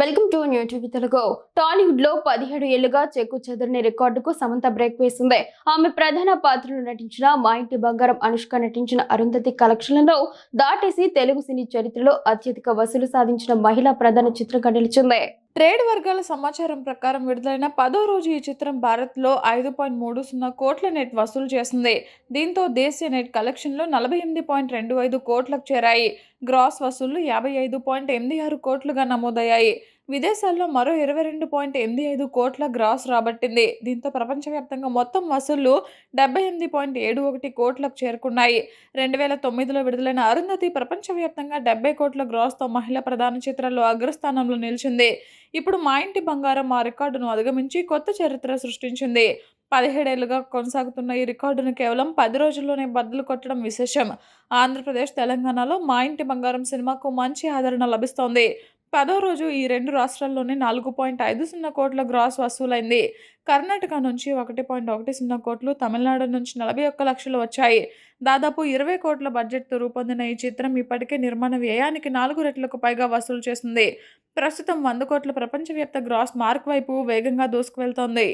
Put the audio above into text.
Welcome to new TV Telugu. Tollywood లో 17 ఏళ్లుగా చెక్కు చెదరని రికార్డుకు సమంత బ్రేక్ వేసింది. ఆమె ప్రధాన పాత్రలో నటించిన మా ఇంటి బంగారం, అనుష్క నటించిన అరుంధతి కలెక్షన్లను దాటేసి తెలుగు సినీ చరిత్రలో అత్యధిక వసూలు సాధించిన మహిళా ప్రధాన చిత్రంగా నిలిచింది. ట్రేడ్ వర్గాల సమాచారం ప్రకారం విడుదలైన 10వ రోజు ఈ చిత్రం భారత్లో 5.30 కోట్ల నెట్ వసూలు చేసింది. దీంతో దేశీయ నెట్ కలెక్షన్లు 48.25 కోట్లకు చేరాయి. గ్రాస్ వసూళ్లు 55.86 కోట్లుగా నమోదయ్యాయి. విదేశాల్లో మరో 22.85 కోట్ల గ్రాస్ రాబట్టింది. దీంతో ప్రపంచవ్యాప్తంగా మొత్తం వసూళ్లు 78.71 కోట్లకు చేరుకున్నాయి. 2009లో విడుదలైన అరుంధతి ప్రపంచవ్యాప్తంగా 70 కోట్ల గ్రాస్తో మహిళా ప్రధాన చిత్రాల్లో అగ్రస్థానంలో నిలిచింది. ఇప్పుడు మా ఇంటి బంగారం ఆ రికార్డును అధిగమించి కొత్త చరిత్ర సృష్టించింది. 17 ఏళ్లుగా కొనసాగుతున్న ఈ రికార్డును కేవలం 10 రోజుల్లోనే బద్దలు కొట్టడం విశేషం. ఆంధ్రప్రదేశ్, తెలంగాణలో మా ఇంటి బంగారం సినిమాకు మంచి ఆదరణ లభిస్తోంది. 10వ రోజు ఈ రెండు రాష్ట్రాల్లోనే 4.50 కోట్ల గ్రాస్ వసూలైంది. కర్ణాటక నుంచి 1.10 కోట్లు, తమిళనాడు నుంచి 41 లక్షలు వచ్చాయి. దాదాపు 20 కోట్ల బడ్జెట్తో రూపొందిన ఈ చిత్రం ఇప్పటికే నిర్మాణ వ్యయానికి 4 రెట్లకు పైగా వసూలు చేసింది. ప్రస్తుతం 100 కోట్ల ప్రపంచవ్యాప్త గ్రాస్ మార్క్ వైపు వేగంగా దూసుకువెళ్తోంది.